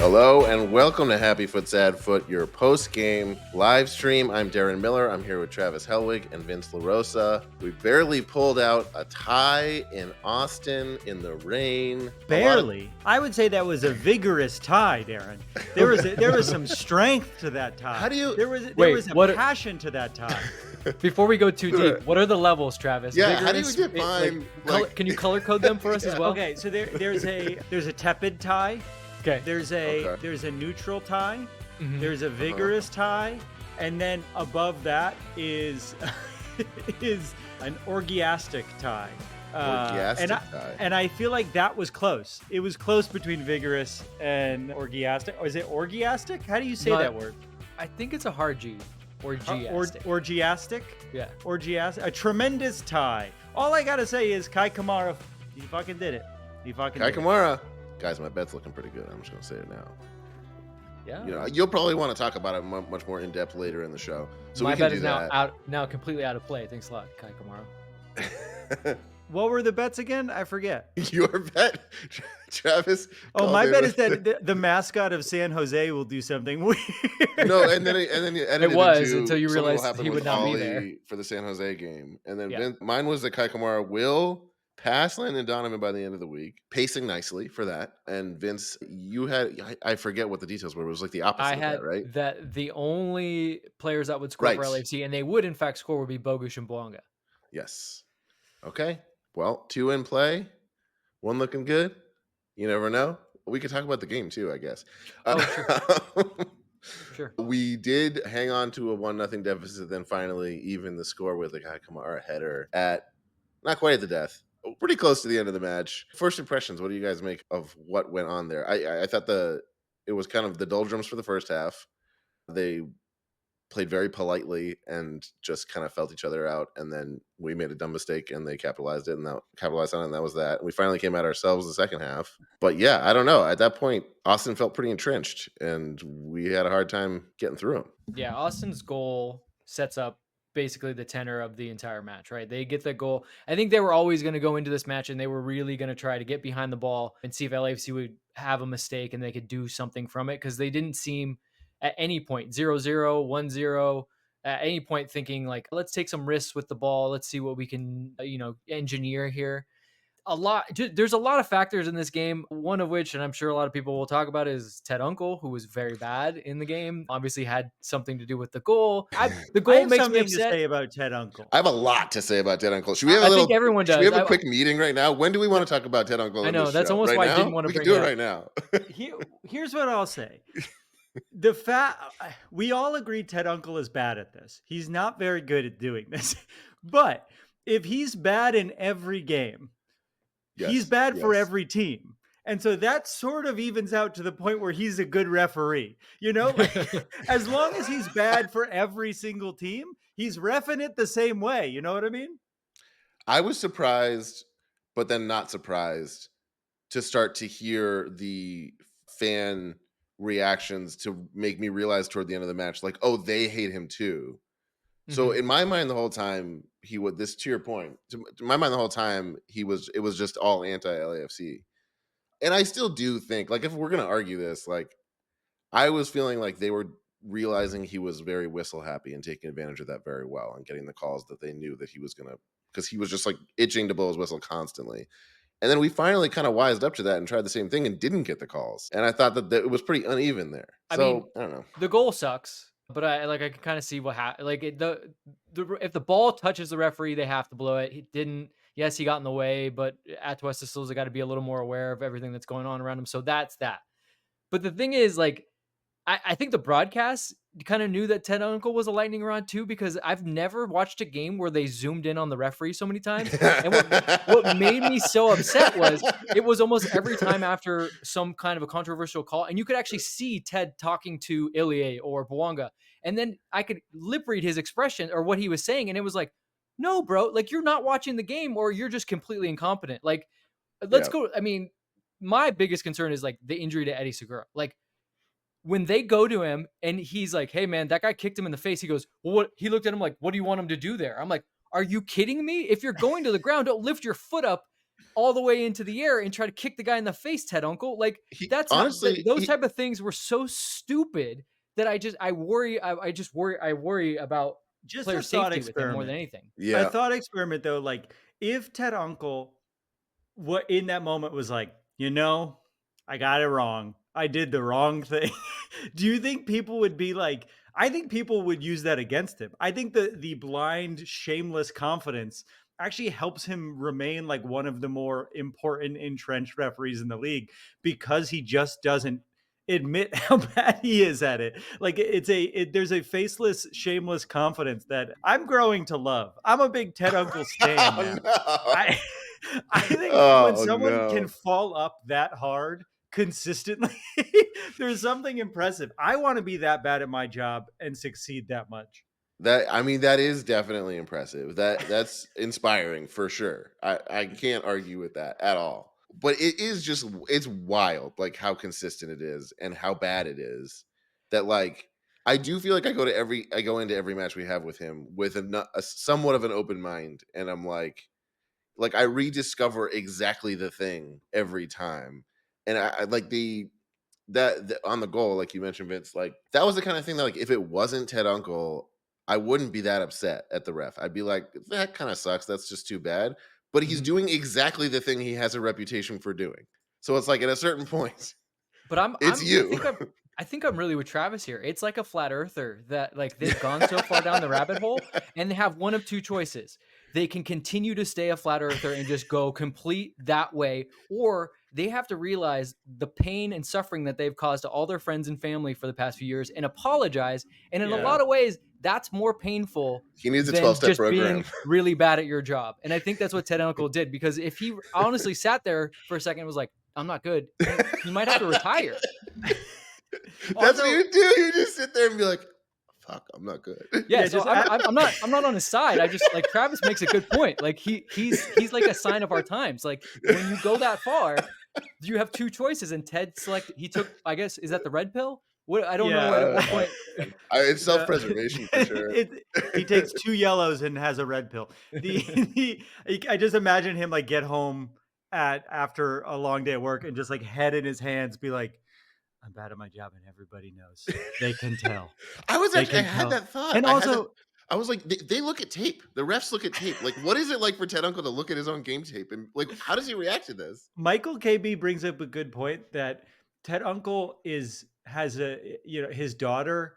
Hello and welcome to Happy Foot Sad Foot, your post-game live stream. I'm Darren Miller. I'm here with Travis Helwig and Vince LaRosa. We barely pulled out a tie in Austin in the rain. Barely. I would say that was a vigorous tie, Darren. There was some strength to that tie. How do you? There was a passion to that tie. Before we go too deep, what are the levels, Travis? Yeah, how do you define? Can you color code them for us as well? Okay, so there's a tepid tie. Okay. There's a neutral tie. Mm-hmm. There's a vigorous tie, and then above that is an orgiastic tie. And I feel like that was close. It was close between vigorous and orgiastic. Or is it orgiastic? How do you say that word? I think it's a hard G. Orgiastic. Orgiastic? Yeah. Orgiastic. A tremendous tie. All I gotta say is Kai Kamara, he fucking did it. Kai Kamara. Guys, my bet's looking pretty good. I'm just gonna say it now. Yeah. You'll probably want to talk about it much more in depth later in the show. So my bet is now completely out of play. Thanks a lot, Kai Kamara. What were the bets again? I forget. Your bet, Travis. Oh, my bet is that the mascot of San Jose will do something weird. No, and then you edited it was until you realized he would not be there for the San Jose game. And then mine was that Kai Kamara will pass Landon Donovan by the end of the week, pacing nicely for that. And Vince, you had, I forget what the details were. It was like the opposite of that, right? That the only players that would score for LAFC, and they would in fact score, would be Bogusz and Bouanga. Yes. Okay. Well, 2 in play, 1 looking good. You never know. We could talk about the game too, I guess. Sure. We did hang on to a 1-0 deficit, then finally even the score with a Kai Kamara header at not quite at the death, pretty close to the end of the match. First impressions, what do you guys make of what went on there? I thought it was kind of the doldrums for the first half. They played very politely and just kind of felt each other out, and then we made a dumb mistake and they capitalized on it, and that was that. We finally came at ourselves the second half. But yeah, I don't know. At that point, Austin felt pretty entrenched and we had a hard time getting through them. Yeah, Austin's goal sets up basically the tenor of the entire match, right? They get the goal. I think they were always going to go into this match and they were really going to try to get behind the ball and see if LAFC would have a mistake and they could do something from it, because they didn't seem at any point 0-0, 1-0, at any point thinking like, let's take some risks with the ball. Let's see what we can, engineer here. There's a lot of factors in this game, one of which, and I'm sure a lot of people will talk about, is Ted Unkel, who was very bad in the game. Obviously had something to do with the goal. The goal makes me upset. To say about Ted Unkel. I have a lot to say about Ted Unkel. Should we have I think everyone does. Should we have a quick meeting right now? When do we want to talk about Ted Unkel? I know, that's almost right why now? I didn't want to bring it up. We can do it right now. Here's what I'll say. We all agree Ted Unkel is bad at this. He's not very good at doing this. But if he's bad in every game, he's bad for every team. And so that sort of evens out to the point where he's a good referee. As long as he's bad for every single team, he's reffing it the same way. You know what I mean? I was surprised, but then not surprised to start to hear the fan reactions to make me realize toward the end of the match, like, oh, they hate him too. Mm-hmm. So in my mind, the whole time to your point, to my mind, the whole time it was just all anti-LAFC. And I still do think, like, if we're going to argue this, like, I was feeling like they were realizing he was very whistle happy and taking advantage of that very well and getting the calls that they knew that he was going to, because he was just like itching to blow his whistle constantly. And then we finally kind of wised up to that and tried the same thing and didn't get the calls. And I thought that it was pretty uneven there. I don't know. The goal sucks, but I can kind of see what happened. Like if the ball touches the referee, they have to blow it. He didn't. Yes, he got in the way, but Atuesta still's got to be a little more aware of everything that's going on around him. So that's that. But the thing is, like, I think the broadcast kind of knew that Ted Unkel was a lightning rod too, because I've never watched a game where they zoomed in on the referee so many times. And what made me so upset was it was almost every time after some kind of a controversial call, and you could actually see Ted talking to Ilie or Bouanga, and then I could lip read his expression or what he was saying, and it was like, no, bro, like, you're not watching the game or you're just completely incompetent. Like, let's go. I mean, my biggest concern is like the injury to Eddie Segura. Like, when they go to him and he's like, hey man, that guy kicked him in the face. He goes, well, what? He looked at him like, what do you want him to do there? I'm like, are you kidding me? If you're going to the ground, don't lift your foot up all the way into the air and try to kick the guy in the face, Ted Unkel. Like that's honestly, those type of things were so stupid that I worry about Just player a thought safety with him more than experiment. anything. A yeah. thought experiment though, like if Ted Unkel what in that moment was like, I got it wrong. I did the wrong thing. Do you think people would be like, I think people would use that against him. I think the blind, shameless confidence actually helps him remain like one of the more important entrenched referees in the league because he just doesn't admit how bad he is at it. Like there's a faceless, shameless confidence that I'm growing to love. I'm a big Ted Uncle stan Oh now. no. I I think when Oh someone can no. fall up that hard consistently, there's something impressive. I want to be that bad at my job and succeed that much. That is definitely impressive. That's inspiring for sure. I can't argue with that at all. But it is just it's wild like how consistent it is and how bad it is that like I do feel like I go into every match we have with him with a somewhat of an open mind, and I'm like I rediscover exactly the thing every time. And I like the on the goal, like you mentioned, Vince, like that was the kind of thing that like if it wasn't Ted Uncle, I wouldn't be that upset at the ref. I'd be like, that kind of sucks. That's just too bad. But he's Mhm. doing exactly the thing he has a reputation for doing. So it's like at a certain point, But it's you. I think I'm really with Travis here. It's like a flat earther that like they've gone so far down the rabbit hole and they have one of two choices. They can continue to stay a flat earther and just go complete that way, or they have to realize the pain and suffering that they've caused to all their friends and family for the past few years and apologize. And in a Yeah. lot of ways, that's more painful He needs a than 12-step just program. being really bad at your job. And I think that's what Ted Uncle did, because if he honestly sat there for a second and was like, I'm not good, he might have to retire. That's what Also, you do. You just sit there and be like, fuck, I'm not good. Yeah, yeah, so just I'm not on his side. I just like Travis makes a good point. Like he's like a sign of our times. Like when you go that far, you have two choices, and Ted selected. He took, I guess, is that the red pill? What I don't know yeah, at what point. It's the self-preservation for sure. he takes 2 yellows and has a red pill. I just imagine him like get home at after a long day at work and just like head in his hands be like, I'm bad at my job and everybody knows. They can tell. They I can had tell. that thought. And I had that. also, I was like, they look at tape. The refs look at tape. Like, what is it like for Ted Uncle to look at his own game tape and like, how does he react to this? Michael KB brings up a good point that Ted Uncle has his daughter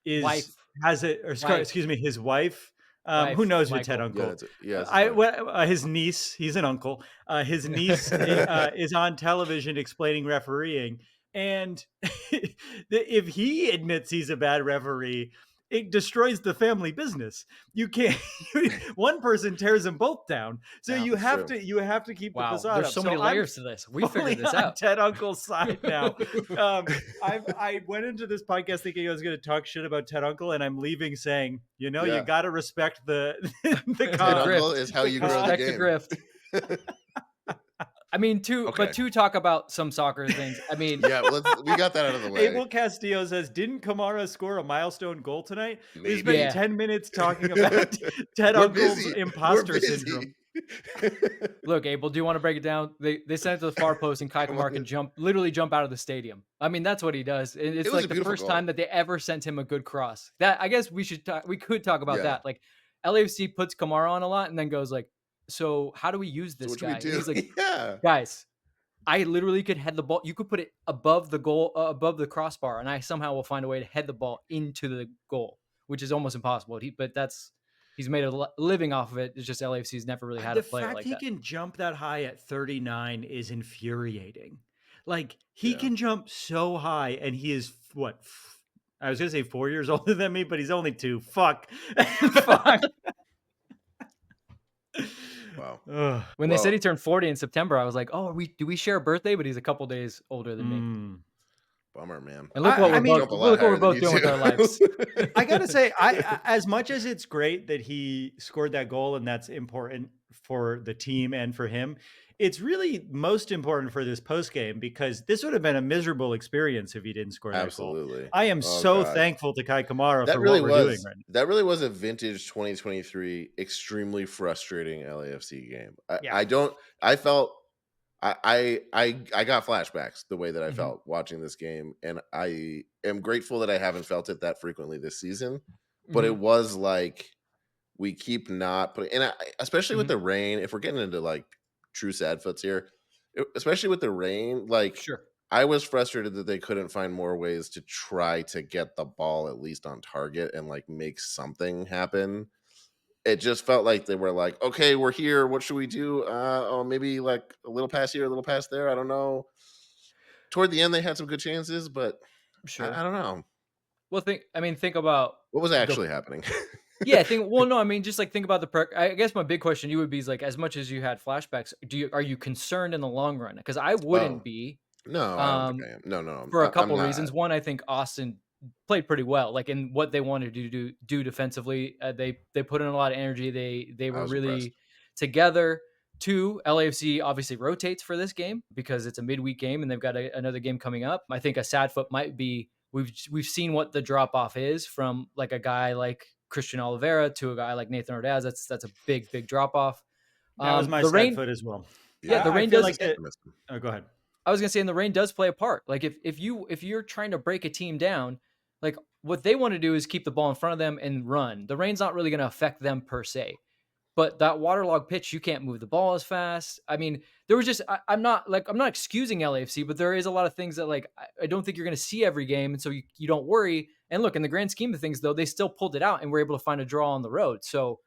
Wife, is has a or wife, excuse me, his wife. Who wife, knows with Ted Michael. Yeah, Uncle? it's his wife. His niece. He's an uncle. His niece is on television explaining refereeing, and if he admits he's a bad referee, it destroys the family business. You can't. One person tears them both down. So Yeah, you that's have true. to keep the Wow, facade there's up. so So many I'm layers to this. We fully figured this on out. Ted Uncle's side now. I went into this podcast thinking I was going to talk shit about Ted Uncle, and I'm leaving saying, you Yeah, got to respect the the The Ted con. Uncle grift, is how The you grow the respect the con. game. grift. I mean, Okay. to talk about some soccer things. I mean, Yeah, we got that out of the way. Abel Castillo says, "Didn't Kamara score a milestone goal tonight?" We spent Maybe. yeah. 10 minutes talking about Ted We're Uncle's busy. We're imposter syndrome. busy. Look, Abel, do you want to break it down? They sent it to the far post, and Kai Come Kamara on. can literally jump out of the stadium. I mean, that's what he does. It It's was a like the beautiful first time goal. that they ever sent him a good cross. That I guess we could talk about Yeah. that. Like LAFC puts Kamara on a lot, and then goes like, so how do we use So this what should we guy? And do? he's like, Yeah. guys, I literally could head the ball. You could put it above the goal, above the crossbar, and I somehow will find a way to head the ball into the goal, which is almost impossible. He's made a living off of it. It's just LAFC's never really had a The player fact like he that. can jump that high at 39 is infuriating. Like he Yeah. can jump so high, and he is what? I was gonna say 4 years older than me, but he's only 2. Fuck. Fuck. Wow. Ugh. When they said he turned 40 in September, I was like, "Oh, do we share a birthday?" But he's a couple days older than me. Mm. Bummer, man. And look I mean, Jump a lot higher we're than both you doing with our lives. too. I gotta say, as much as it's great that he scored that goal and that's important for the team and for him, it's really most important for this post game because this would have been a miserable experience if he didn't score that goal. Absolutely. I am Oh so god. thankful to Kai Kamara That for really what we're doing was right now. that really was a vintage 2023 extremely frustrating LAFC game. Yeah. I don't I felt I got flashbacks the way that I Mm-hmm. felt watching this game, and I am grateful that I haven't felt it that frequently this season. But Mm-hmm. it was like we keep not putting, and especially with Mm-hmm. the rain. If we're getting into like true sad foots here, especially with the rain, like Sure. I was frustrated that they couldn't find more ways to try to get the ball at least on target and like make something happen. It just felt like they were like, okay, we're here. What should we do? Oh, maybe like a little pass here, a little pass there. I don't know. Toward the end, they had some good chances, but I Sure. don't know Well, think about what was the actually happening. yeah, well, no, I mean, just like think about I guess my big question to you would be is like, as much as you had flashbacks, are you concerned in the long run? Because I wouldn't Oh be. no, I don't think Um, I am. No, no, no. for a I'm couple not. reasons. One, I think Austin played pretty well, like in what they wanted to do defensively. They put in a lot of energy. They I were was impressed. really together. Two, LAFC obviously rotates for this game because it's a midweek game and they've got another game coming up. I think a sad foot might be we've seen what the drop off is from like a guy like Christian Oliveira to a guy like Nathan Ordaz. That's a big drop off. That was my The sad rain, foot as well. yeah, Yeah, the I rain feel does. like that. I missed him. Oh, go ahead. I was gonna say, and the rain does play a part. Like if you're trying to break a team down, like what they want to do is keep the ball in front of them and run. The rain's not really going to affect them per se. But that waterlogged pitch, you can't move the ball as fast. I mean, there was just I'm not excusing LAFC, but there is a lot of things that like I don't think you're going to see every game, and so you don't worry. And look, in the grand scheme of things, though, they still pulled it out and were able to find a draw on the road. So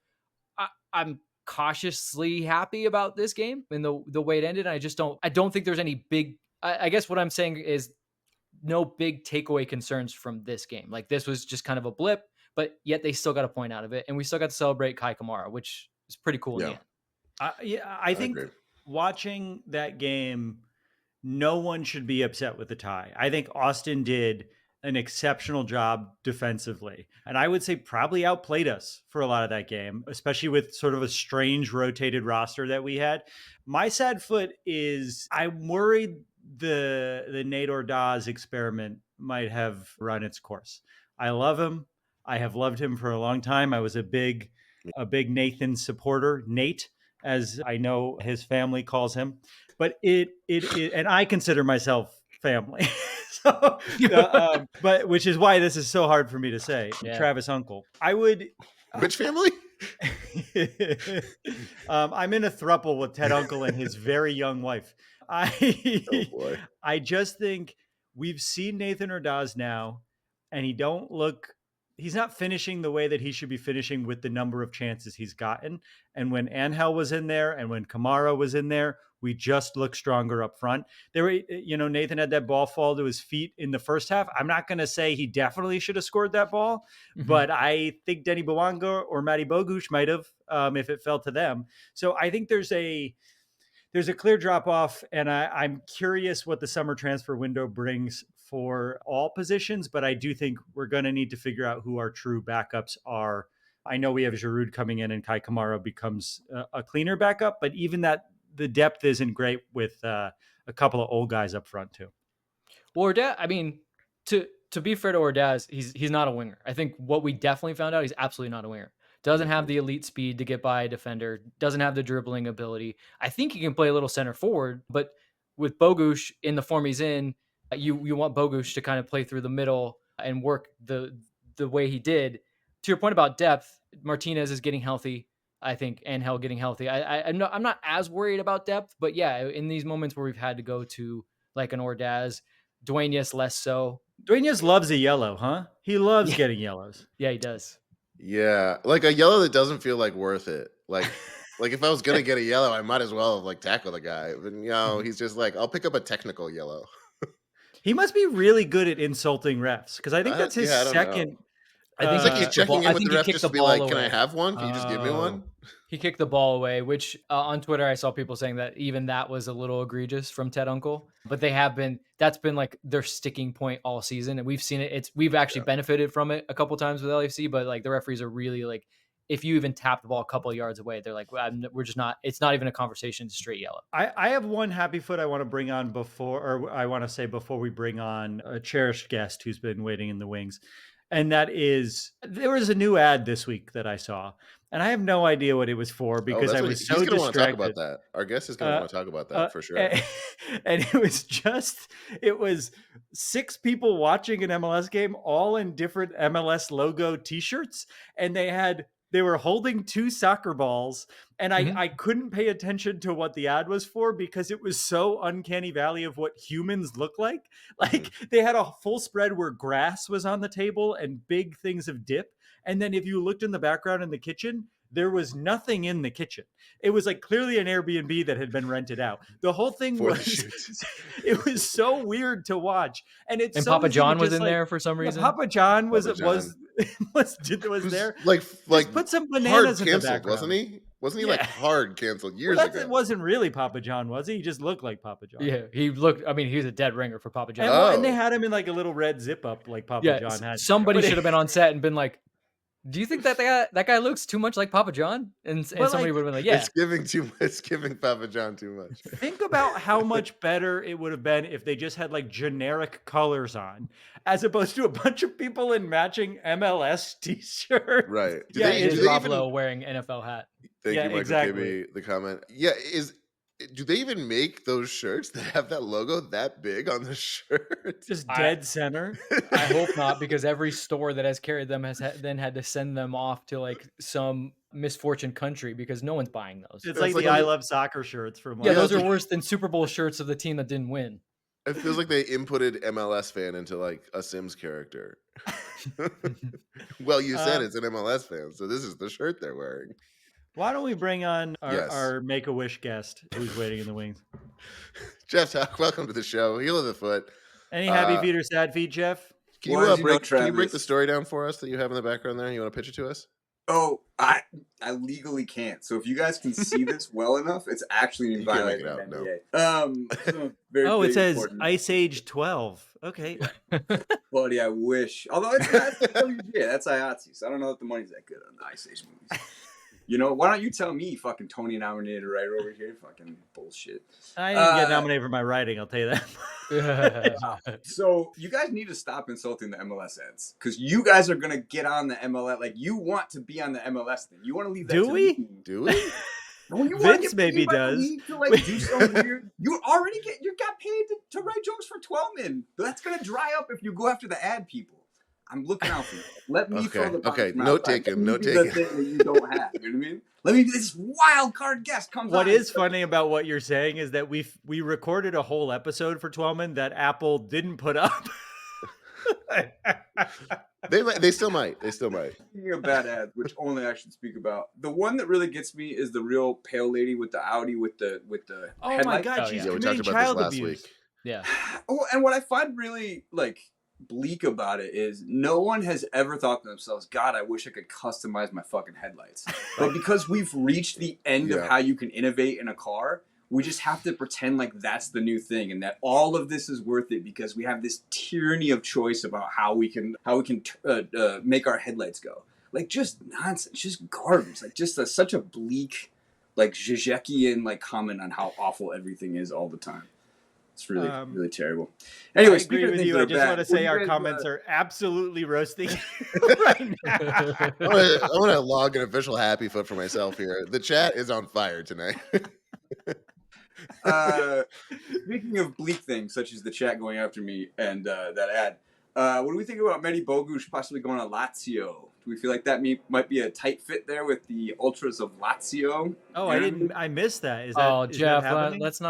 I'm cautiously happy about this game and the way it ended. I don't think there's any big. I guess what I'm saying is no big takeaway concerns from this game. Like this was just kind of a blip, but yet they still got a point out of it, and we still got to celebrate Kai Kamara, which is pretty cool in the Yeah, end. Yeah, I I think agree. watching that game, no one should be upset with the tie. I think Austin did an exceptional job defensively. And I would say probably outplayed us for a lot of that game, especially with sort of a strange rotated roster that we had. My sad foot is I'm worried the Nate Ordaz experiment might have run its course. I love him. I have loved him for a long time. I was a big Nathan supporter, Nate, as I know his family calls him. But it and I consider myself family. So, but which is why this is so hard for me to say. Yeah. Travis Uncle. I would. Which family? I'm in a throuple with Ted Uncle and his very young wife. Oh I boy. I just think we've seen Nathan Ordaz now, and he's not finishing the way that he should be finishing with the number of chances he's gotten. And when Angel was in there and when Kamara was in there, we just look stronger up front. Nathan had that ball fall to his feet in the first half. I'm not going to say he definitely should have scored that ball, Mhm. but I think Denny Bwanga or Matty Bogusz might have if it fell to them. So I think there's a clear drop off, and I'm curious what the summer transfer window brings for all positions. But I do think we're going to need to figure out who our true backups are. I know we have Giroud coming in, and Kai Kamara becomes a cleaner backup, but even that the depth isn't great with a couple of old guys up front too. Well, Ordaz, I mean, to be fair to Ordaz, he's not a winger. I think what we definitely found out, he's absolutely not a winger. Doesn't have the elite speed to get by a defender. Doesn't have the dribbling ability. I think he can play a little center forward, but with Bogusz in the form he's in, you want Bogusz to kind of play through the middle and work the way he did. To your point about depth, Martinez is getting healthy. I think Angel getting healthy. I'm not as worried about depth, but yeah, in these moments where we've had to go to like an Ordaz, Duenas less so. Duenas loves a yellow, huh? He loves Yeah, getting yellows. yeah, he does. Yeah, like a yellow that doesn't feel like worth it. Like if I was gonna get a yellow, I might as well have like tackled the guy. But Mhm. he's just like, I'll pick up a technical yellow. He must be really good at insulting refs because I think that's his Yeah, I don't know. second. I think It's he like he's kicked the checking ball. in I with the think he ref kicked just the to be ball like, "Can I away. have one? Can you just give me Oh, one?" He kicked the ball away, which on Twitter I saw people saying that even that was a little egregious from Ted Uncle. But that's been like their sticking point all season, and we've seen it. We've actually Yeah, benefited from it a couple times with LAFC, but like the referees are really like, if you even tap the ball a couple of yards away, they're like, we're just not. It's not even a conversation. It's straight yellow. I have one happy foot I want to bring on before, or I want to say before we bring on a cherished guest who's been waiting in the wings. And that is, there was a new ad this week that I saw, and I have no idea what it was for because I was he's so gonna want to talk about distracted. that. Our guest is gonna Uh, want to talk about that for sure. and it was 6 people watching an MLS game, all in different MLS logo t-shirts, and they were holding 2 soccer balls, and I couldn't pay attention to what the ad was for because it was so uncanny valley of what humans look like. Like they had a full spread where grass was on the table and big things of dip. And then if you looked in the background in the kitchen, there was nothing in the kitchen. It was like clearly an Airbnb that had been rented out. The whole thing was, it was so weird to watch. And it's so Papa easy John to was just in there for some reason. Papa John was there. Like just put some hard bananas in the canceled, background. wasn't he? Wasn't he like hard canceled years ago? It wasn't really Papa John, was he? He just looked like Papa John. Yeah, he looked. I mean, he was a dead ringer for Papa John. And they had him in like a little red zip up, like Papa John had. Somebody should have been on set and been like, "Do you think that guy looks too much like Papa John?" And somebody would have been like, "Yeah, it's giving Papa John too much." Think about how much better it would have been if they just had like generic colors on, as opposed to a bunch of people in matching MLS t-shirts. Right? Do they Buffalo wearing NFL hat? Thank you, Michael KB, the comment. Yeah, do they even make those shirts that have that logo that big on the shirt? Just dead center? I hope not, because every store that has carried them has then had to send them off to like some misfortune country because no one's buying those. It's like the I Love Soccer shirts from those are worse than Super Bowl shirts of the team that didn't win. It feels like they inputted MLS fan into like a Sims character. Well, you said it's an MLS fan, so this is the shirt they're wearing. Why don't we bring on our Make-A-Wish guest who's waiting in the wings? Jeff Talk, welcome to the show. Heel of the Foot. Any happy feet or sad feet, Jeff? Can you break the story down for us that you have in the background there? You want to pitch it to us? Oh, I legally can't. So if you guys can see this well enough, it's actually violating the NBA. No. It says important. Ice Age 12. Okay. Buddy, I wish. Although that's IATSE, so I don't know if the money's that good on the Ice Age movies. You know, why don't you tell me, fucking Tony nominated writer over here? Fucking bullshit. I didn't get nominated for my writing, I'll tell you that. So you guys need to stop insulting the MLS ads, because you guys are going to get on the MLS. Like, you want to be on the MLS thing. You want to leave that Do we? Vince maybe does. To, like, do some weird. You got paid to write jokes for Twelman. That's going to dry up if you go after the ad people. I'm looking out for you. Let me throw the okay. Note taken. Note taken. The thing that you don't have. You know what I mean? Let me. This wild card guest comes. What is funny about what you're saying is that we recorded a whole episode for Twelman that Apple didn't put up. They still might. Speaking of bad ads, which only I should speak about, the one that really gets me is the real pale lady with the Audi with the. Oh headlight. my god, she's committing child abuse. Yeah. Oh, and what I find really bleak about it is no one has ever thought to themselves, God, I wish I could customize my fucking headlights. But because we've reached the end of how you can innovate in a car, we just have to pretend like that's the new thing and that all of this is worth it because we have this tyranny of choice about how we can make our headlights go. Like, just nonsense, just garbage. Like, just such a bleak, like, Zizekian comment on how awful everything is all the time. It's really, really terrible. Anyway, I agree with you. I just want to say our comments are absolutely roasting right now. I want to log an official happy foot for myself here. The chat is on fire tonight. Speaking of bleak things, such as the chat going after me and that ad, what do we think about Mehdi Bogusz possibly going to Lazio? Do we feel like that might be a tight fit there with the ultras of Lazio? Oh, I missed that. Is that Jeff, that let's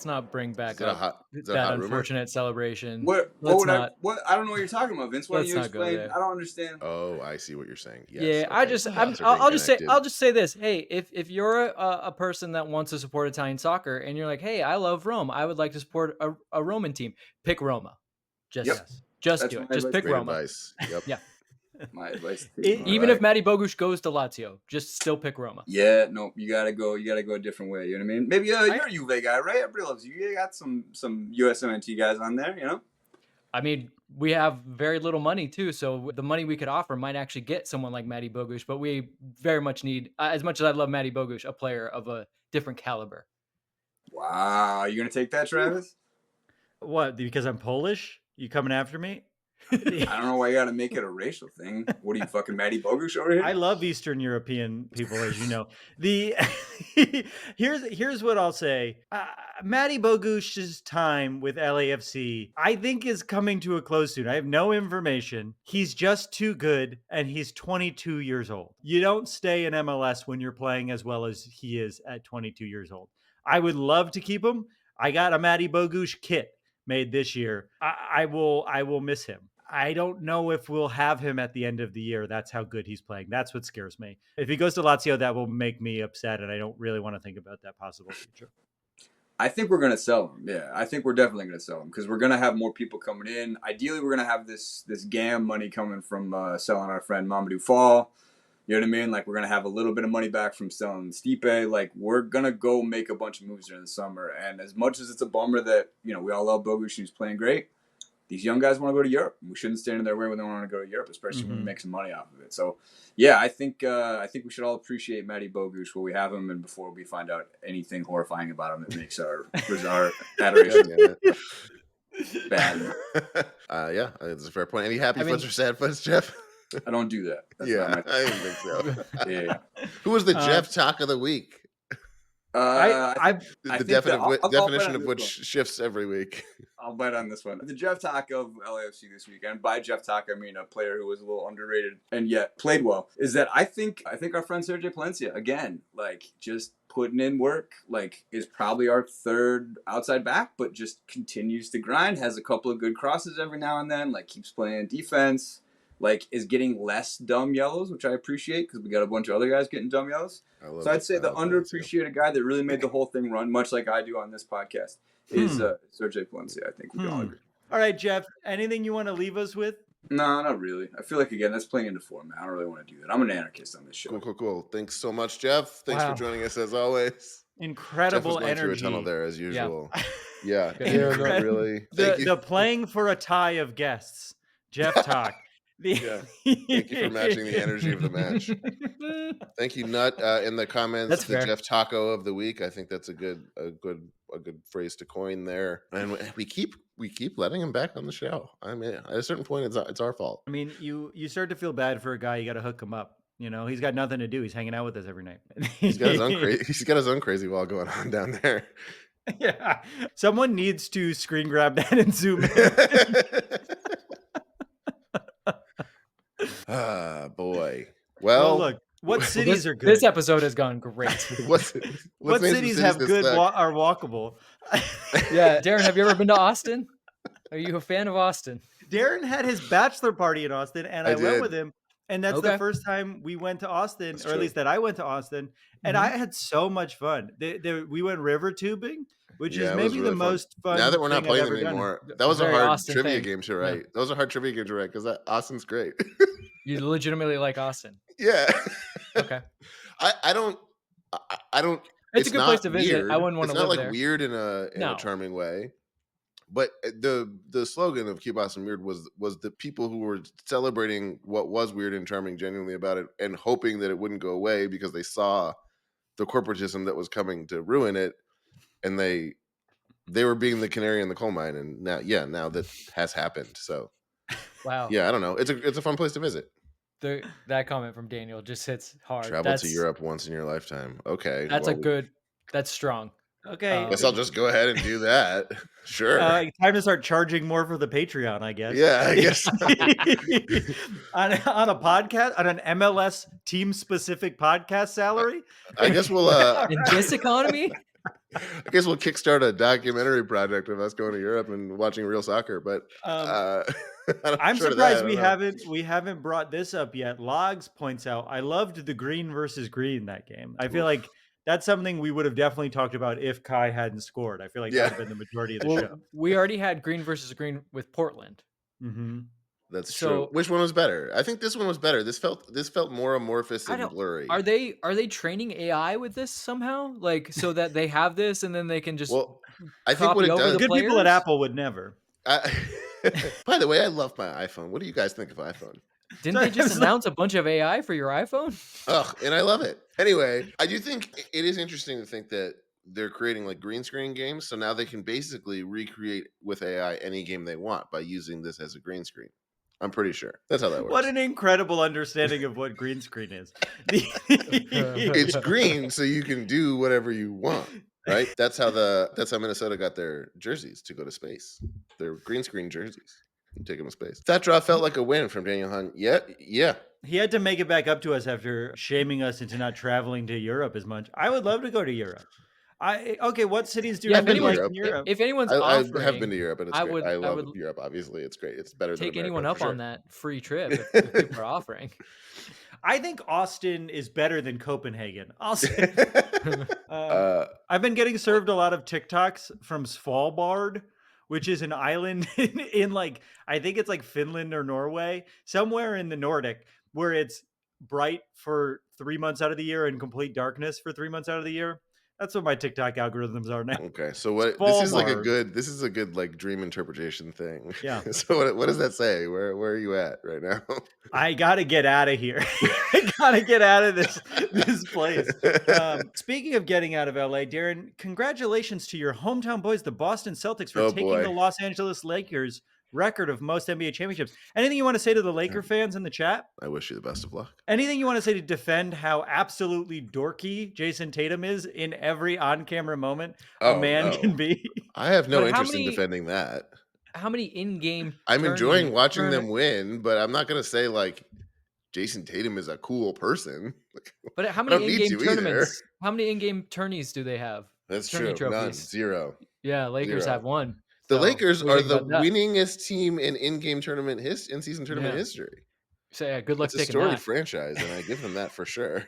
not bring back that unfortunate celebration. I don't know what you're talking about, Vince. Why don't you explain? I don't understand. Oh, I see what you're saying. Yes, yeah, I'll just say this. Hey, if you're a person that wants to support Italian soccer and you're like, hey, I love Rome, I would like to support a Roman team, pick Roma. Just do it. Just pick Roma. Advice. Yep. Yeah. My advice. Even if Mehdi Bogusz goes to Lazio, just still pick Roma. Yeah, no, you gotta go a different way. You know what I mean? Maybe you're a Juve guy, right? Everybody loves you. You got some USMNT guys on there, you know. I mean, we have very little money too, so the money we could offer might actually get someone like Mehdi Bogusz. But we very much need, as much as I love Mehdi Bogusz, a player of a different caliber. Wow, you gonna take that, Travis? What? Because I'm Polish? You coming after me? I don't know why you got to make it a racial thing. What are you, fucking Matty Bogusch over here? I love Eastern European people, as you know. Here's what I'll say. Matty Bogusch's time with LAFC, I think, is coming to a close soon. I have no information. He's just too good, and he's 22 years old. You don't stay in MLS when you're playing as well as he is at 22 years old. I would love to keep him. I got a Matty Bogusch kit made this year. I will miss him. I don't know if we'll have him at the end of the year. That's how good he's playing. That's what scares me. If he goes to Lazio, that will make me upset, and I don't really want to think about that possible future. I think we're going to sell him. Yeah, I think we're definitely going to sell him because we're going to have more people coming in. Ideally, we're going to have this GAM money coming from selling our friend Mamadou Fall. You know what I mean? Like, we're going to have a little bit of money back from selling Stipe. Like, we're going to go make a bunch of moves during the summer. And as much as it's a bummer that, we all love Bogusch, he's playing great, these young guys want to go to Europe. We shouldn't stand in their way when they want to go to Europe, especially when we make some money off of it. So, yeah, I think we should all appreciate Matty Bogusch while we have him, and before we find out anything horrifying about him that makes our adoration bad. Yeah, that's a fair point. Any happy foots or sad foots, Jeff? I don't do that. That's I didn't think so. Yeah. Who was the Jeff Talk of the week? The definition of which shifts every week. I'll bet on this one. The Jeff Talk of LAFC this week, and by Jeff Talk I mean a player who was a little underrated and yet played well, is that I think our friend Sergio Palencia, again, like, just putting in work, like, is probably our third outside back, but just continues to grind, has a couple of good crosses every now and then, like, keeps playing defense, like, is getting less dumb yellows, which I appreciate because we got a bunch of other guys getting dumb yellows. So I'd say the underappreciated guy that really made the whole thing run, much like I do on this podcast, is Sergio Palencia. I think we can all agree. All right, Jeff, anything you want to leave us with? No, not really. I feel like, again, that's playing into form. I don't really want to do that. I'm an anarchist on this show. Cool. Thanks so much, Jeff. Thanks for joining us as always. Incredible Jeff was energy. through a tunnel there as usual. Yeah, really. The playing for a tie of guests. Jeff Talk. Thank you for matching the energy of the match. Thank you, Nut. In the comments, that's the fair. Jeff Taco of the week. I think that's a good phrase to coin there. And we keep letting him back on the show. I mean, at a certain point, it's our fault. I mean, you start to feel bad for a guy. You got to hook him up. He's got nothing to do. He's hanging out with us every night. He's got his own crazy wall going on down there. Yeah, someone needs to screen grab that and zoom in. Boy. Well, look, what cities are good? This episode has gone great. What cities have good are walkable? Yeah, Darren, have you ever been to Austin? Are you a fan of Austin? Darren had his bachelor party in Austin, and I went with him. And that's the first time we went to Austin, or at least that I went to Austin, and I had so much fun. We went river tubing, which is maybe really the most fun. Now that we're not playing them anymore, that was a hard Austin trivia game to write. Yeah. That was a hard trivia game to write because Austin's great. You legitimately like Austin? Yeah. Okay. I don't. It's a good place to visit. Weird. I wouldn't want to live there. It's not like weird in a charming way. But the slogan of Keep Austin Weird was the people who were celebrating what was weird and charming genuinely about it and hoping that it wouldn't go away because they saw the corporatism that was coming to ruin it, and they were being the canary in the coal mine. And now that has happened. So wow. Yeah, I don't know. It's a fun place to visit. That comment from Daniel just hits hard. Travel to Europe once in your lifetime. Okay. That's strong. Okay. I guess I'll just go ahead and do that. Sure. Time to start charging more for the Patreon, I guess. Yeah, I guess. on a podcast, on an MLS team-specific podcast salary? I guess we'll... in this economy? I guess we'll kickstart a documentary project of us going to Europe and watching real soccer, but... I'm surprised we haven't brought this up yet. Logs points out, I loved the green versus green that game. I feel like that's something we would have definitely talked about if Kai hadn't scored. I feel like that would have been the majority of the show. We already had green versus green with Portland. Mm-hmm. That's true. Which one was better? I think this one was better. This felt more amorphous and blurry. Are they training AI with this somehow? Like, so that they have this and then they can just I think what it does. Good people at Apple would never. By the way, I love my iPhone. What do you guys think of iPhone? Didn't they just announce a bunch of AI for your iPhone? Ugh, and I love it. Anyway, I do think it is interesting to think that they're creating like green screen games. So now they can basically recreate with AI any game they want by using this as a green screen. I'm pretty sure that's how that works. What an incredible understanding of what green screen is. It's green, so you can do whatever you want, right? That's how Minnesota got their jerseys to go to space. Their green screen jerseys. Take him to space. That draw felt like a win from Daniel Hunt. Yeah. He had to make it back up to us after shaming us into not traveling to Europe as much. I would love to go to Europe. What cities do you like in Europe? If anyone's I offering, have been to Europe, and it's great. I love would Europe. Obviously, it's great. It's better than take America, anyone up sure. on that free trip if people are offering. I think Austin is better than Copenhagen. I've been getting served a lot of TikToks from Svalbard, which is an island in like, I think it's like Finland or Norway, somewhere in the Nordic, where it's bright for 3 months out of the year and complete darkness for 3 months out of the year. That's what my TikTok algorithms are now. Okay, so what? This is a good like dream interpretation thing. Yeah. So what does that say? Where are you at right now? I gotta get out of here. I gotta get out of this place. Speaking of getting out of LA, Darren, congratulations to your hometown boys, the Boston Celtics, for taking the Los Angeles Lakers record of most NBA championships. Anything you want to say to the Laker fans in the chat? I wish you the best of luck. Anything you want to say to defend how absolutely dorky Jason Tatum is in every on-camera moment a man can be? I have no interest in defending that. How many in-game? I'm enjoying watching them win, but I'm not going to say like Jason Tatum is a cool person. But how many in-game tournaments? How many in-game tourneys do they have? That's true. None. Zero. Yeah, Lakers have one. The Lakers are the winningest team in in-game tournament in season tournament history. So yeah, good luck taking that. It's a storied franchise, and I give them that for sure.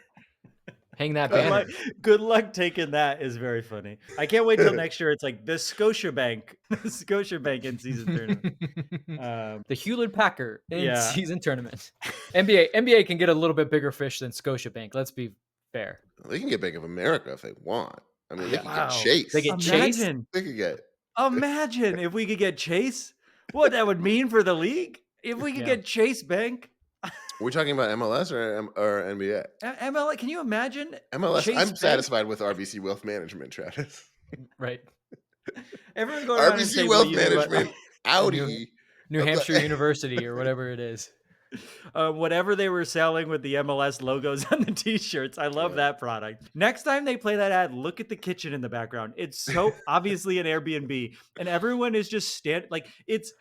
Hang that banner. Good luck taking that is very funny. I can't wait till next year. It's like the Scotiabank in season tournament. The Hewlett Packard in season tournament. NBA can get a little bit bigger fish than Scotiabank. Let's be fair. They can get Bank of America if they want. I mean, they can get Chase. They get Chase. They could get. Imagine if we could get Chase. What that would mean for the league if we could get Chase Bank. Are we talking about MLS or NBA? MLS. Can you imagine MLS? Chase I'm Bank? satisfied with RBC Wealth Management, Travis. Right. Everyone going around RBC Wealth Management, Audi, New Hampshire University, or whatever it is. Whatever they were selling with the MLS logos on the t-shirts. I love that product. Next time they play that ad, look at the kitchen in the background. It's so obviously an Airbnb, and everyone is just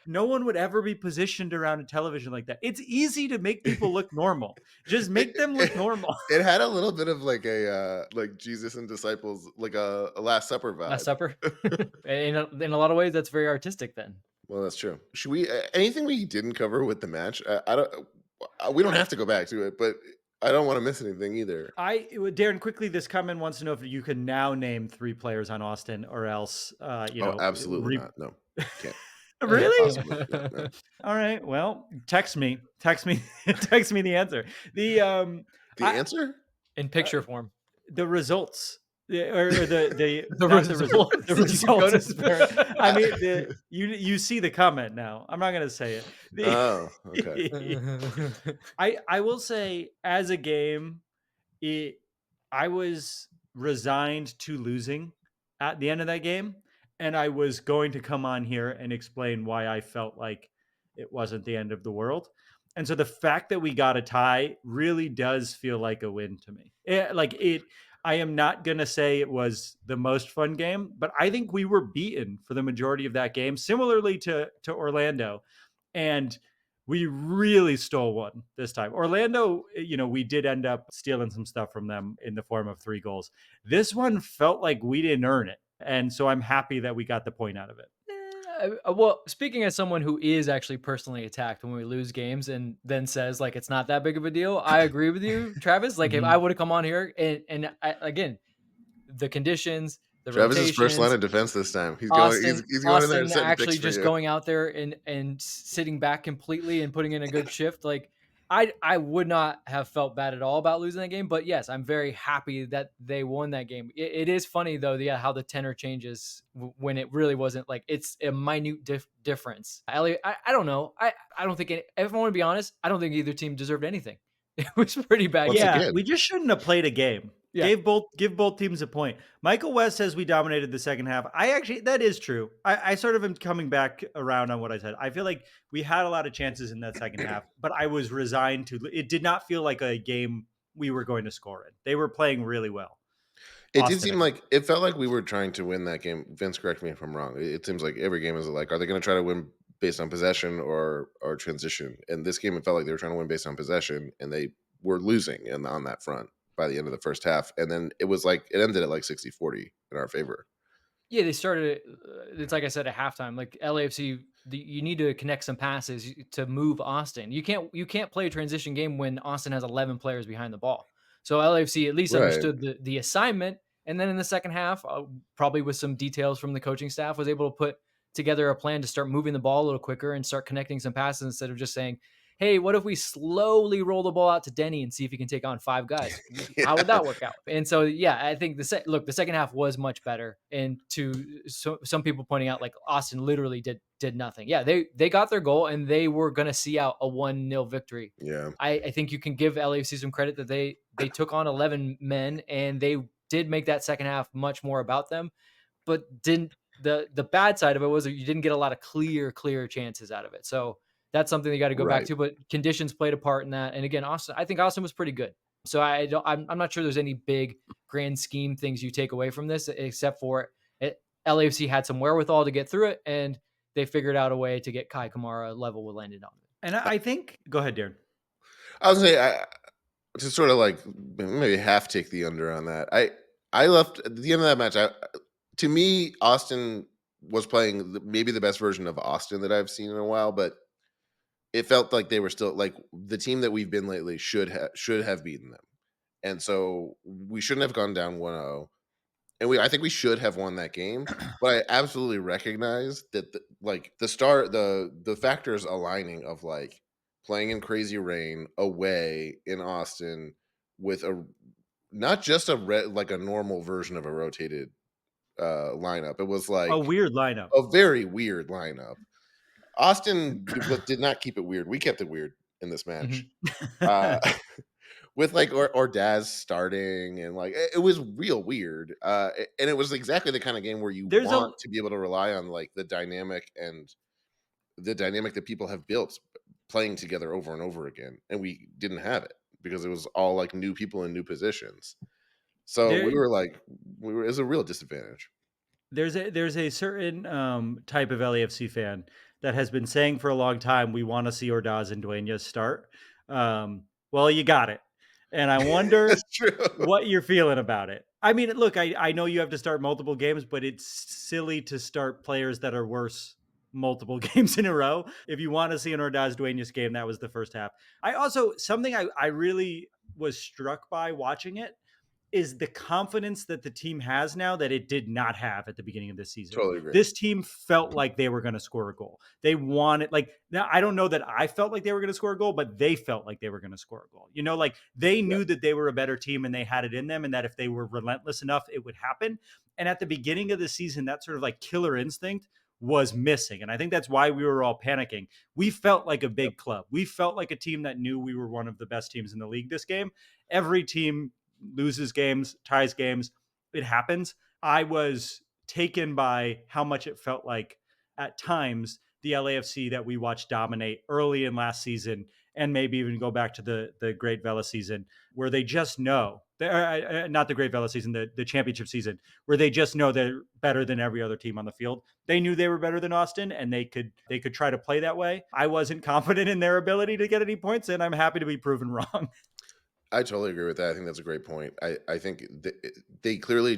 no one would ever be positioned around a television like that. It's easy to make people look normal. Just make them look normal. It had a little bit of like a like Jesus and disciples, like a Last Supper vibe. Last Supper. in a lot of ways, that's very artistic then. Well, that's true. Should we anything we didn't cover with the match? We don't have to go back to it, but I don't want to miss anything either. Darren, quickly, this comment wants to know if you can now name 3 players on Austin, or else absolutely not. No, can't. Really? No. All right. Well, text me the answer. The answer in picture form. The results. Or the results. I mean, you see the comment now. I'm not gonna say it. Okay. I will say, as a game, I was resigned to losing at the end of that game, and I was going to come on here and explain why I felt like it wasn't the end of the world. And so the fact that we got a tie really does feel like a win to me. I am not going to say it was the most fun game, but I think we were beaten for the majority of that game, similarly to Orlando. And we really stole one this time. Orlando, we did end up stealing some stuff from them in the form of 3 goals. This one felt like we didn't earn it. And so I'm happy that we got the point out of it. Well, speaking as someone who is actually personally attacked when we lose games and then says like it's not that big of a deal, I agree with you, Travis. Like if I would have come on here and again, the conditions, the Travis's first line of defense this time. He's going in there and setting actually picks just for you. Going out there and sitting back completely and putting in a good shift. Like I would not have felt bad at all about losing that game, but yes, I'm very happy that they won that game. It is funny though, how the tenor changes when it really wasn't like it's a minute difference. Elliot, I don't know. I don't think if I want to be honest, I don't think either team deserved anything. It was pretty bad. We just shouldn't have played a game. Give both teams a point. Michael West says we dominated the second half. That is true. I sort of am coming back around on what I said. I feel like we had a lot of chances in that second half, but I was resigned to. It did not feel like a game we were going to score in. They were playing really well. It did seem like it felt like we were trying to win that game. Vince, correct me if I'm wrong. It seems like every game is like, are they going to try to win based on possession or transition? And this game, it felt like they were trying to win based on possession, and they were losing on that front by the end of the first half. And then it was like it ended at like 60-40 in our favor. Yeah, they started. It's like I said at halftime. Like LAFC, you need to connect some passes to move Austin. You can't play a transition game when Austin has 11 players behind the ball. So LAFC at least understood the assignment, and then in the second half, probably with some details from the coaching staff, was able to put together a plan to start moving the ball a little quicker and start connecting some passes instead of just saying, hey, what if we slowly roll the ball out to Denny and see if he can take on 5 guys? How would that work out? And so, yeah, I think the second half was much better. And some people pointing out, like, Austin literally did nothing. Yeah, they got their goal and they were going to see out a 1-0 victory. Yeah, I think you can give LAFC some credit that they took on 11 men and they did make that second half much more about them, but didn't. The bad side of it was that you didn't get a lot of clear chances out of it. So that's something you got to go back to, but conditions played a part in that. And again, I think Austin was pretty good. So I'm not sure there's any big grand scheme things you take away from this, except for LAFC had some wherewithal to get through it, and they figured out a way to get Kai Kamara level with Landon. And I think, go ahead, Darren. I was say to sort of like maybe half take the under on that. I left at the end of that match. To me, Austin was playing maybe the best version of Austin that I've seen in a while, but it felt like they were still like the team that we've been lately should have beaten them. And so we shouldn't have gone down 1-0. And I think we should have won that game, but I absolutely recognize that the factors aligning of like playing in crazy rain away in Austin with not just a normal version of a rotated lineup. It was like a weird lineup, a very weird lineup. Austin did not keep it weird. We kept it weird in this match. With like or Daz starting and like it was real weird. And it was exactly the kind of game where you want to be able to rely on like the dynamic that people have built playing together over and over again. And we didn't have it because it was all like new people in new positions. So it was a real disadvantage. There's a certain type of LAFC fan that has been saying for a long time, we want to see Ordaz and Dueñas start. Well, you got it. And I wonder what you're feeling about it. I mean, look, I know you have to start multiple games, but it's silly to start players that are worse multiple games in a row. If you want to see an Ordaz Dueñas game, that was the first half. Something I really was struck by watching it is the confidence that the team has now that it did not have at the beginning of this season. Totally agree. This team felt like they were going to score a goal. They wanted, like, now I don't know that I felt like they were going to score a goal, but they felt like they were going to score a goal. You know, like they knew that they were a better team and they had it in them and that if they were relentless enough, it would happen. And at the beginning of the season, that sort of like killer instinct was missing. And I think that's why we were all panicking. We felt like a big club. We felt like a team that knew we were one of the best teams in the league this game. Every team loses games, ties games. It happens. I was taken by how much it felt like at times the LAFC that we watched dominate early in last season and maybe even go back to the Great Vela season where they just know, not the Great Vela season, the championship season, where they just know they're better than every other team on the field. They knew they were better than Austin and they could try to play that way. I wasn't confident in their ability to get any points and I'm happy to be proven wrong. I totally agree with that. I think that's a great point. I think they clearly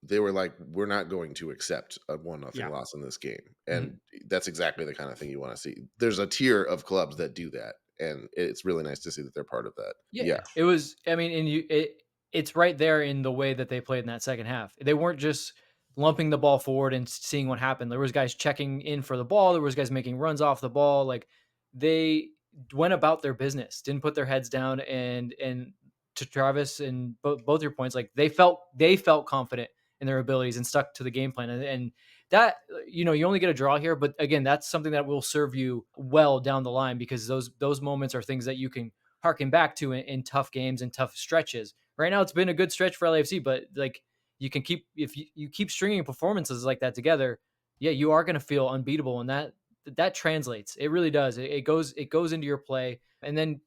they were like, we're not going to accept a 1-0 loss in this game. And that's exactly the kind of thing you want to see. There's a tier of clubs that do that. And it's really nice to see that they're part of that. Yeah. It was, I mean, and it's right there in the way that they played in that second half. They weren't just lumping the ball forward and seeing what happened. There was guys checking in for the ball. There was guys making runs off the ball. Like they went about their business, didn't put their heads down, and to Travis and both your points, like they felt confident in their abilities and stuck to the game plan. And that, you know, you only get a draw here, but again, that's something that will serve you well down the line because those moments are things that you can harken back to in tough games and tough stretches, right now it's been a good stretch for LAFC, but like you can keep, if you keep stringing performances like that together, yeah, you are going to feel unbeatable. And that translates. It really does. It goes into your play. And then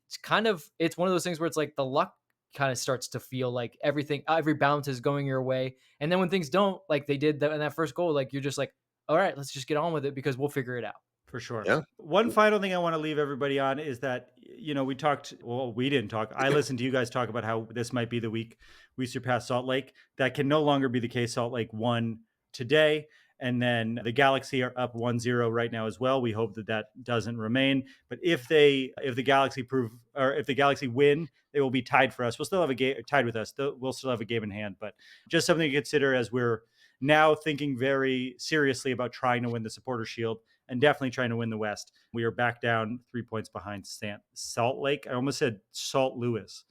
it's one of those things where it's like the luck kind of starts to feel like every bounce is going your way. And then when things don't, like they did in that first goal, like you're just like, all right, let's just get on with it because we'll figure it out. For sure. Yeah. One final thing I want to leave everybody on is that, we didn't talk. I listened to you guys talk about how this might be the week we surpass Salt Lake. That can no longer be the case. Salt Lake won today. And then the Galaxy are up 1-0 right now as well. We hope that doesn't remain. But if the Galaxy win, they will be tied for us. We'll still have a game tied with us. We'll still have a game in hand. But just something to consider as we're now thinking very seriously about trying to win the Supporter Shield and definitely trying to win the West. We are back down 3 points behind Salt Lake. I almost said Salt Louis.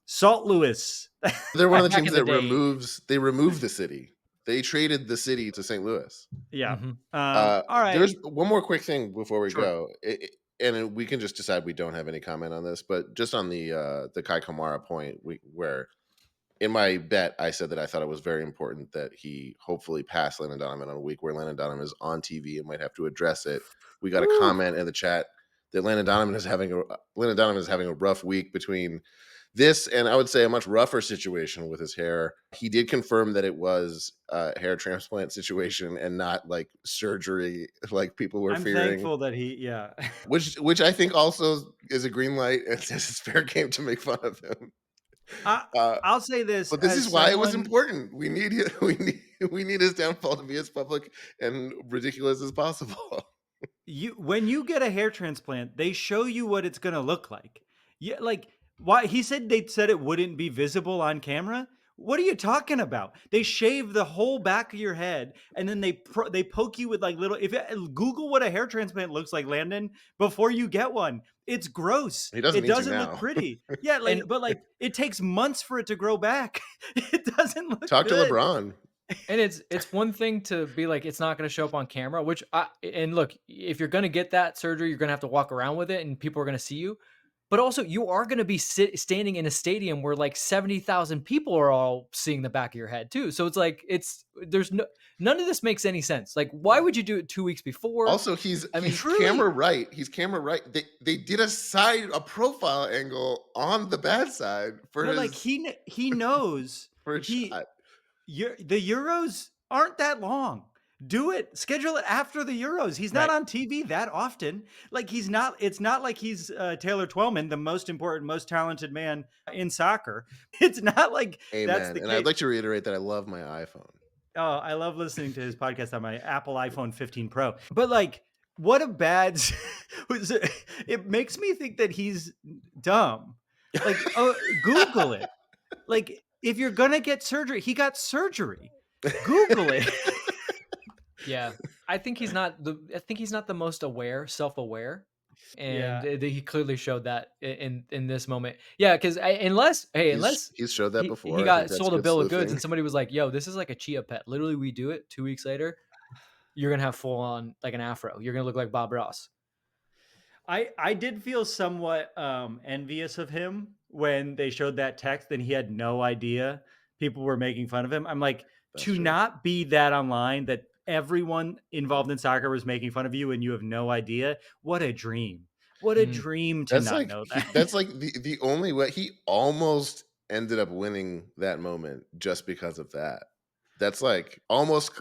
Salt Louis. They're one of the teams that removed the city. They traded the city to St. Louis. Yeah. Mm-hmm. All right. There's one more quick thing before we go. And we can just decide we don't have any comment on this, but just on the Kai Kamara point, where in my bet, I said that I thought it was very important that he hopefully pass Landon Donovan on a week where Landon Donovan is on TV and might have to address it. We got a comment in the chat that Landon Donovan is having a rough week between this and I would say a much rougher situation with his hair. He did confirm that it was a hair transplant situation and not like surgery, like people were fearing. I'm thankful that which I think also is a green light and says it's fair game to make fun of him. I'll say this, but this is why it was important. We need his downfall to be as public and ridiculous as possible. When you get a hair transplant, they show you what it's going to look like. Yeah, like why he said they said it wouldn't be visible on camera. What are you talking about? They shave the whole back of your head and then they poke you with like little. Google what a hair transplant looks like, Landon, before you get one. It's gross. It doesn't look pretty. Yeah, but it takes months for it to grow back. It doesn't look. Talk to LeBron. And it's one thing to be like, it's not going to show up on camera, and look, if you're going to get that surgery, you're going to have to walk around with it and people are going to see you. But also you are going to be standing in a stadium where like 70,000 people are all seeing the back of your head too. So it's like, none of this makes any sense. Like, why would you do it 2 weeks before? Also, he's camera right. He's camera right. They did a profile angle on the bad side he knows for a shot. The Euros aren't that long. Do it. Schedule it after the Euros. He's not on TV that often. Like it's not like he's Taylor Twellman, the most important, most talented man in soccer. It's not like that's the case. And I'd like to reiterate that I love my iPhone. Oh, I love listening to his podcast on my Apple iPhone 15 Pro. But like, what a bad, it makes me think that he's dumb. Like, Google it. Like, if you're going to get surgery, he got surgery. Google it. Yeah, I think he's not the most self-aware, and he clearly showed that in this moment. Yeah, because unless he's showed that before, he got sold a bill of goods, and somebody was like, "Yo, this is like a chia pet. Literally, we do it 2 weeks later, you're gonna have full on like an afro. You're gonna look like Bob Ross." I did feel somewhat envious of him when they showed that text, and he had no idea people were making fun of him. I'm like, not be that online that everyone involved in soccer was making fun of you and you have no idea. What a dream. What a dream to not know that. That's like the only way. He almost ended up winning that moment just because of that. That's like almost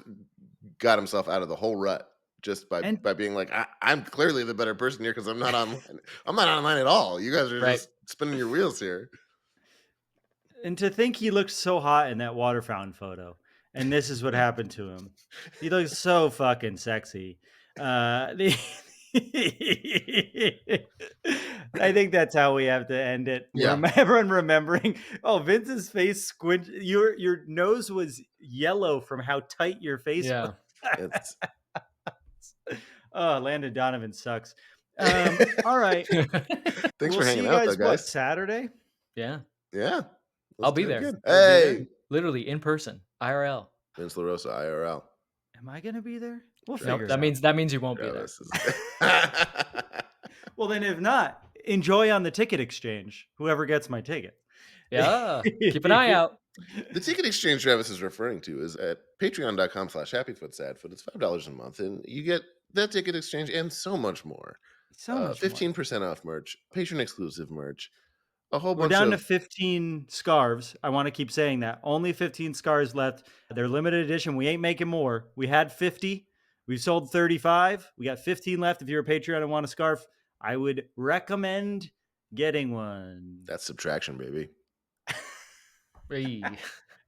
got himself out of the whole rut just by being like, I'm clearly the better person here because I'm not online. I'm not online at all. You guys are just spinning your wheels here. And to think he looked so hot in that water fountain photo. And this is what happened to him. He looks so fucking sexy. I think that's how we have to end it. Yeah. Everyone remembering. Oh, Vince's face squint. Your nose was yellow from how tight your face was. Oh, Landon Donovan sucks. All right. Thanks for hanging out, though, guys. What, Saturday? Yeah. Yeah. I'll be there. Hey. Literally in person, IRL. Vince LaRosa, IRL. Am I gonna be there? We'll figure it out. That means you won't be there. Well, then if not, enjoy on the ticket exchange. Whoever gets my ticket. Yeah, keep an eye out. The ticket exchange Travis is referring to is at patreon.com/happyfootsadfoot. It's $5 a month, and you get that ticket exchange and so much more. So much 15% off merch, patron exclusive merch, a whole We're bunch down to of 15 scarves. I want to keep saying that. Only 15 scarves left. They're limited edition. We ain't making more. We had 50. We've sold 35. We got 15 left. If you're a Patreon and want a scarf, I would recommend getting one. That's subtraction, baby. Hey.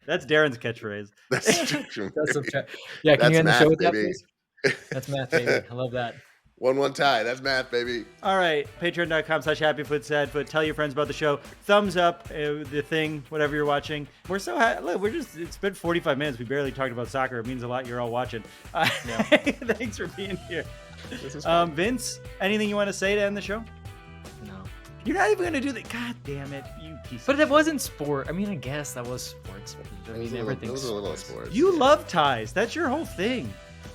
That's Darren's catchphrase. That's subtraction. That's baby. Yeah, can That's you end the math, show with baby. that, please? That's math, baby. I love that. 1-1 tie. That's math, baby. All right. Patreon.com/happyfootsadfoot. Tell your friends about the show. Thumbs up the thing, whatever you're watching. We're so look, it's been 45 minutes. We barely talked about soccer. It means a lot. You're all watching. Thanks for being here. This is fun. Vince, anything you want to say to end the show? No. You're not even going to do that. God damn it. You piece But of that wasn't sport. I mean, I guess that was sports. I It was mean, a everything's little sports. sports. You love ties. That's your whole thing.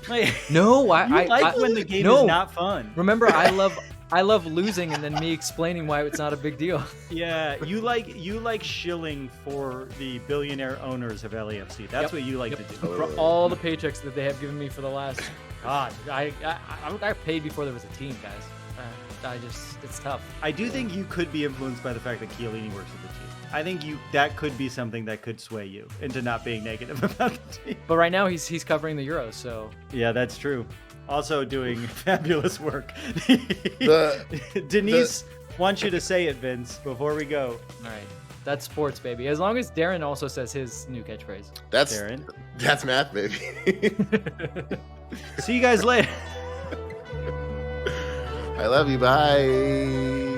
Like, No, you like when the game is not fun. Remember, I love losing and then me explaining why it's not a big deal. Yeah, you like shilling for the billionaire owners of LAFC. That's what you like to do. For all the paychecks that they have given me for the last, God, I got paid before there was a team, guys. It's tough. I do think you could be influenced by the fact that Chiellini works with the team. I think that could be something that could sway you into not being negative about the team. But right now he's covering the Euros, so Yeah, that's true. Also doing fabulous work. Denise wants you to say it, Vince, before we go. all right. That's sports, baby. As long as Darren also says his new catchphrase. That's math, baby. See you guys later. I love you. Bye.